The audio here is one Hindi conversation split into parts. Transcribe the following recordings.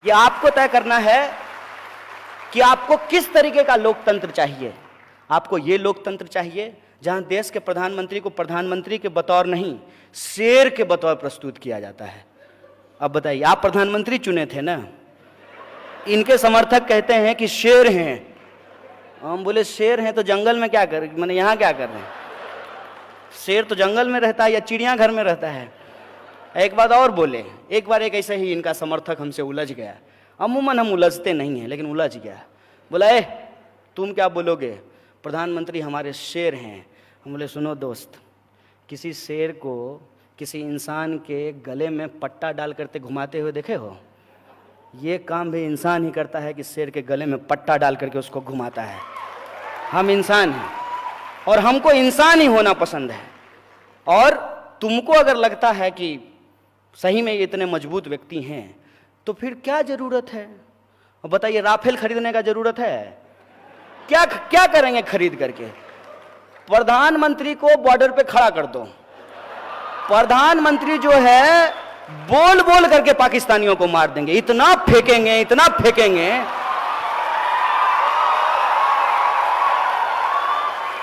ये आपको तय करना है कि आपको किस तरीके का लोकतंत्र चाहिए। आपको ये लोकतंत्र चाहिए जहां देश के प्रधानमंत्री को प्रधानमंत्री के बतौर नहीं, शेर के बतौर प्रस्तुत किया जाता है। अब बताइए, आप प्रधानमंत्री चुने थे ना, इनके समर्थक कहते हैं कि शेर हैं। हम बोले शेर हैं तो जंगल में क्या कर, मैंने यहाँ क्या कर रहे हैं? शेर तो जंगल में रहता है या चिड़ियाघर में रहता है। एक बात और बोले, एक बार एक ऐसे ही इनका समर्थक हमसे उलझ गया। अमूमन हम उलझते नहीं हैं, लेकिन उलझ गया। बोला तुम क्या बोलोगे, प्रधानमंत्री हमारे शेर हैं। हम बोले सुनो दोस्त, किसी शेर को किसी इंसान के गले में पट्टा डाल करते घुमाते हुए देखे हो? ये काम भी इंसान ही करता है कि शेर के गले में पट्टा डाल करके उसको घुमाता है। हम इंसान हैं और हमको इंसान ही होना पसंद है। और तुमको अगर लगता है कि सही में ये इतने मजबूत व्यक्ति हैं तो फिर क्या जरूरत है? और बताइए, राफेल खरीदने का जरूरत है? क्या क्या करेंगे खरीद करके? प्रधानमंत्री को बॉर्डर पे खड़ा कर दो। प्रधानमंत्री जो है बोल बोल करके पाकिस्तानियों को मार देंगे। इतना फेंकेंगे, इतना फेंकेंगे,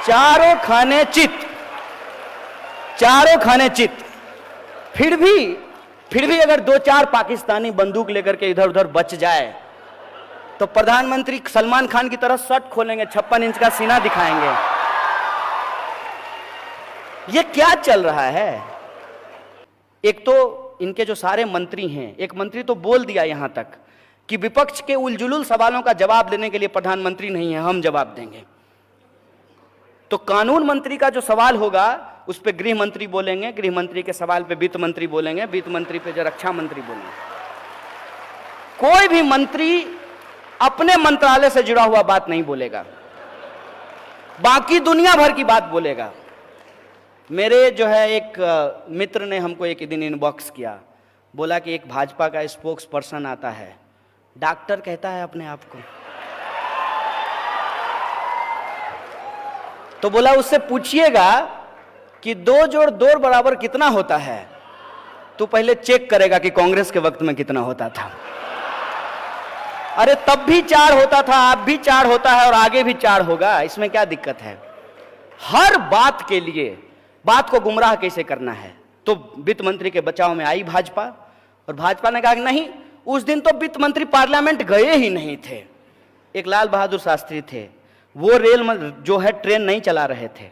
चारों खाने चित, चारों खाने चित। फिर भी अगर 2-4 पाकिस्तानी बंदूक लेकर के इधर उधर बच जाए तो प्रधानमंत्री सलमान खान की तरह शर्ट खोलेंगे, 56 इंच का सीना दिखाएंगे। ये क्या चल रहा है? एक तो इनके जो सारे मंत्री हैं, एक मंत्री तो बोल दिया यहां तक कि विपक्ष के उलझुल सवालों का जवाब देने के लिए प्रधानमंत्री नहीं है, हम जवाब देंगे। तो कानून मंत्री का जो सवाल होगा उस पर गृह मंत्री बोलेंगे, गृह मंत्री के सवाल पे वित्त मंत्री बोलेंगे, वित्त मंत्री पे जो रक्षा मंत्री बोलेंगे। कोई भी मंत्री अपने मंत्रालय से जुड़ा हुआ बात नहीं बोलेगा, बाकी दुनिया भर की बात बोलेगा। मेरे जो है एक मित्र ने हमको एक दिन इनबॉक्स किया, बोला कि एक भाजपा का स्पोक्स पर्सन आता है, डॉक्टर कहता है अपने आप को। तो बोला उससे पूछिएगा कि 2 जोड़ 2 बराबर कितना होता है, तो पहले चेक करेगा कि कांग्रेस के वक्त में कितना होता था। अरे तब भी 4 होता था, अब भी 4 होता है और आगे भी 4 होगा, इसमें क्या दिक्कत है? हर बात के लिए बात को गुमराह कैसे करना है। तो वित्त मंत्री के बचाव में आई भाजपा, और भाजपा ने कहा कि नहीं, उस दिन तो वित्त मंत्री पार्लियामेंट गए ही नहीं थे। एक लाल बहादुर शास्त्री थे, वो रेल जो है ट्रेन नहीं चला रहे थे,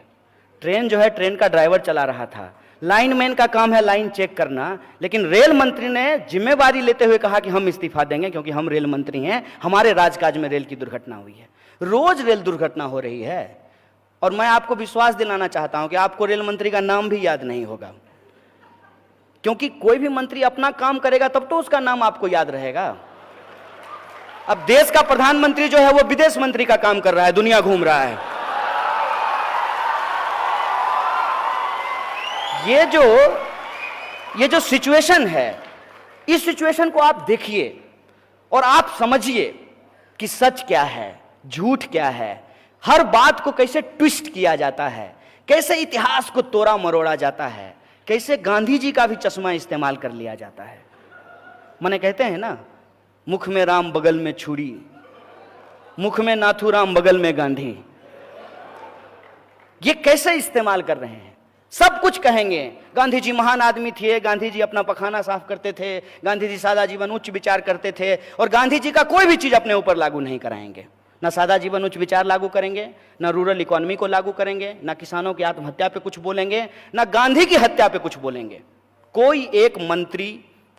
ट्रेन जो है ट्रेन का ड्राइवर चला रहा था। लाइनमैन का काम है लाइन चेक करना, लेकिन रेल मंत्री ने जिम्मेवारी लेते हुए कहा कि हम इस्तीफा देंगे क्योंकि हम रेल मंत्री हैं, हमारे राजकाज में रेल की दुर्घटना हुई है। रोज रेल दुर्घटना हो रही है, और मैं आपको विश्वास दिलाना चाहता हूं कि आपको रेल मंत्री का नाम भी याद नहीं होगा, क्योंकि कोई भी मंत्री अपना काम करेगा तब तो उसका नाम आपको याद रहेगा। अब देश का प्रधानमंत्री जो है वो विदेश मंत्री का काम कर रहा है, दुनिया घूम रहा है। ये जो सिचुएशन है, इस सिचुएशन को आप देखिए और आप समझिए कि सच क्या है, झूठ क्या है, हर बात को कैसे ट्विस्ट किया जाता है, कैसे इतिहास को तोड़ा मरोड़ा जाता है, कैसे गांधी जी का भी चश्मा इस्तेमाल कर लिया जाता है। माने कहते हैं ना, मुख में राम बगल में छुरी, मुख में नाथूराम बगल में गांधी। ये कैसे इस्तेमाल कर रहे हैं? सब कुछ कहेंगे, गांधी जी महान आदमी थे, गांधी जी अपना पखाना साफ करते थे, गांधी जी सादा जीवन उच्च विचार करते थे, और गांधी जी का कोई भी चीज अपने ऊपर लागू नहीं कराएंगे। ना सादा जीवन उच्च विचार लागू करेंगे, ना रूरल इकोनॉमी को लागू करेंगे, ना किसानों की आत्महत्या पे कुछ बोलेंगे, ना गांधी की हत्या पे कुछ बोलेंगे। कोई एक मंत्री,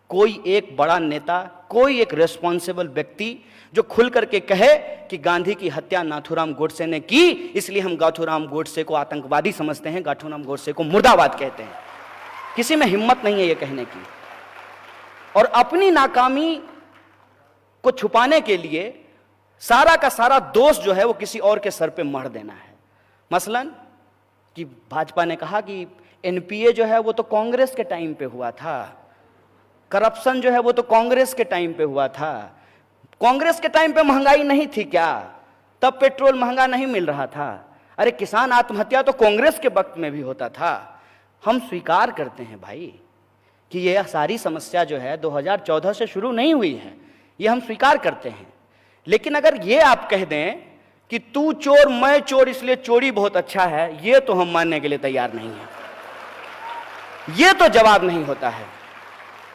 कोई एक बड़ा नेता, कोई एक रेस्पॉन्सिबल व्यक्ति जो खुल करके कहे कि गांधी की हत्या नाथूराम गोडसे ने की, इसलिए हम नाथूराम गोडसे को आतंकवादी समझते हैं, नाथूराम गोडसे को मुर्दाबाद कहते हैं, किसी में हिम्मत नहीं है ये कहने की। और अपनी नाकामी को छुपाने के लिए सारा का सारा दोष जो है वो किसी और के सर पे मढ़ देना है। मसलन कि भाजपा ने कहा कि एनपीए जो है वो तो कांग्रेस के टाइम पे हुआ था, करप्शन जो है वो तो कांग्रेस के टाइम पे हुआ था। कांग्रेस के टाइम पे महंगाई नहीं थी क्या? तब पेट्रोल महंगा नहीं मिल रहा था? अरे किसान आत्महत्या तो कांग्रेस के वक्त में भी होता था। हम स्वीकार करते हैं भाई कि यह सारी समस्या जो है 2014 से शुरू नहीं हुई है, ये हम स्वीकार करते हैं। लेकिन अगर ये आप कह दें कि तू चोर मैं चोर इसलिए चोरी बहुत अच्छा है, ये तो हम मानने के लिए तैयार नहीं है। ये तो जवाब नहीं होता है।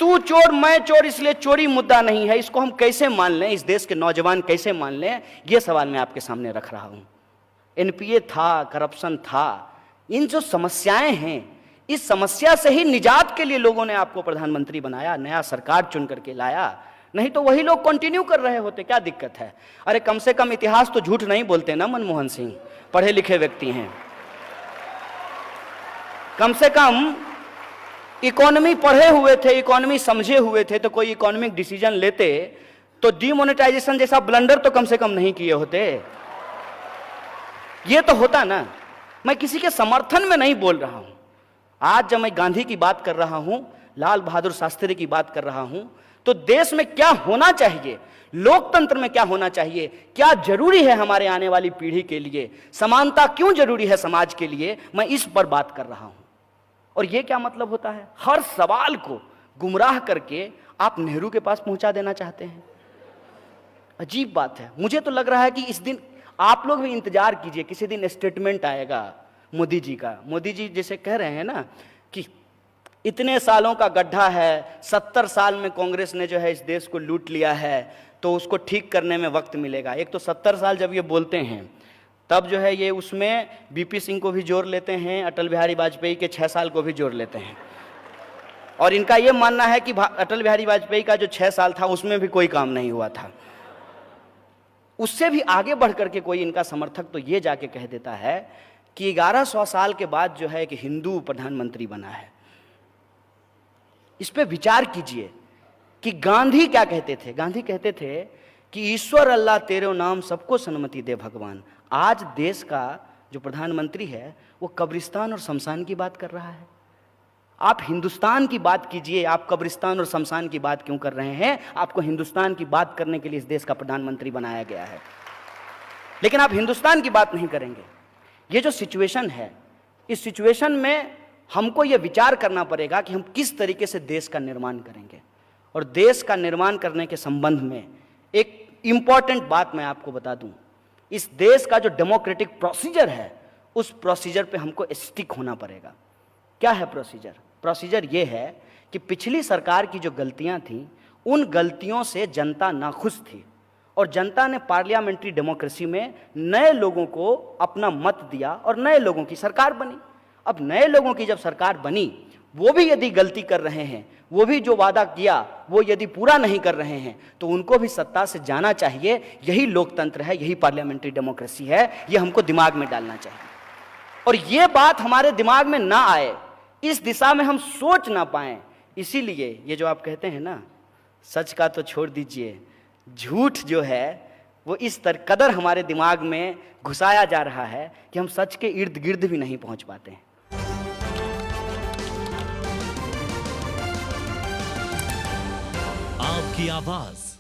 तू चोर मैं चोर इसलिए चोरी मुद्दा नहीं है, इसको हम कैसे मान लें, इस देश के नौजवान कैसे मान लें, ये सवाल मैं आपके सामने रख रहा हूं। एनपीए था, करप्शन था, इन जो समस्याएं हैं, इस समस्या से ही निजात के लिए लोगों ने आपको प्रधानमंत्री बनाया, नया सरकार चुन करके लाया। नहीं तो वही लोग कंटिन्यू कर रहे होते, क्या दिक्कत है? अरे कम से कम इतिहास तो झूठ नहीं बोलते ना मनमोहन सिंह, पढ़े लिखे व्यक्ति हैं। कम से कम इकोनॉमी पढ़े हुए थे, इकोनॉमी समझे हुए थे, तो कोई इकोनॉमिक डिसीजन लेते तो डीमोनेटाइजेशन जैसा ब्लंडर तो कम से कम नहीं किए होते। ये तो होता ना। मैं किसी के समर्थन में नहीं बोल रहा हूं। आज जब मैं गांधी की बात कर रहा हूं, लाल बहादुर शास्त्री की बात कर रहा हूं, तो देश में क्या होना चाहिए, लोकतंत्र में क्या होना चाहिए, क्या जरूरी है हमारे आने वाली पीढ़ी के लिए, समानता क्यों जरूरी है समाज के लिए, मैं इस पर बात कर रहा हूं। और यह क्या मतलब होता है? हर सवाल को गुमराह करके आप नेहरू के पास पहुंचा देना चाहते हैं। अजीब बात है। मुझे तो लग रहा है कि इस दिन आप लोग भी इंतजार कीजिए, किसी दिन स्टेटमेंट आएगा मोदी जी का। मोदी जी जैसे कह रहे हैं ना कि इतने सालों का गड्ढा है, 70 साल में कांग्रेस ने जो है इस देश को लूट लिया है, तो उसको ठीक करने में वक्त मिलेगा। एक तो 70 साल जब ये बोलते हैं, तब जो है ये उसमें बीपी सिंह को भी जोड़ लेते हैं, अटल बिहारी वाजपेयी के 6 साल को भी जोड़ लेते हैं। और इनका ये मानना है कि अटल बिहारी वाजपेयी का जो 6 साल था उसमें भी कोई काम नहीं हुआ था। उससे भी आगे बढ़ करके कोई इनका समर्थक तो ये जाके कह देता है कि 1100 साल के बाद जो है कि हिंदू प्रधानमंत्री बना है। इस पे विचार कीजिए कि गांधी क्या कहते थे। गांधी कहते थे कि ईश्वर अल्लाह तेरे नाम सबको सन्मति दे भगवान। आज देश का जो प्रधानमंत्री है वो कब्रिस्तान और शमशान की बात कर रहा है। आप हिंदुस्तान की बात कीजिए, आप कब्रिस्तान और शमशान की बात क्यों कर रहे हैं? आपको हिंदुस्तान की बात करने के लिए इस देश का प्रधानमंत्री बनाया गया है, लेकिन आप हिंदुस्तान की बात नहीं करेंगे। ये जो सिचुएशन है, इस सिचुएशन में हमको ये विचार करना पड़ेगा कि हम किस तरीके से देश का निर्माण करेंगे। और देश का निर्माण करने के संबंध में एक इंपॉर्टेंट बात मैं आपको बता दूं। इस देश का जो डेमोक्रेटिक प्रोसीजर है, उस प्रोसीजर पे हमको स्टिक होना पड़ेगा। क्या है प्रोसीजर? प्रोसीजर ये है कि पिछली सरकार की जो गलतियां थी, उन गलतियों से जनता नाखुश थी और जनता ने पार्लियामेंट्री डेमोक्रेसी में नए लोगों को अपना मत दिया और नए लोगों की सरकार बनी। अब नए लोगों की जब सरकार बनी, वो भी यदि गलती कर रहे हैं, वो भी जो वादा किया वो यदि पूरा नहीं कर रहे हैं, तो उनको भी सत्ता से जाना चाहिए। यही लोकतंत्र है, यही पार्लियामेंट्री डेमोक्रेसी है। ये हमको दिमाग में डालना चाहिए। और ये बात हमारे दिमाग में ना आए, इस दिशा में हम सोच ना पाएं, इसीलिए ये जो आप कहते हैं ना, सच का तो छोड़ दीजिए, झूठ जो है वो इस कदर हमारे दिमाग में घुसाया जा रहा है कि हम सच के इर्द गिर्द भी नहीं पहुंच पाते हैं। आपकी आवाज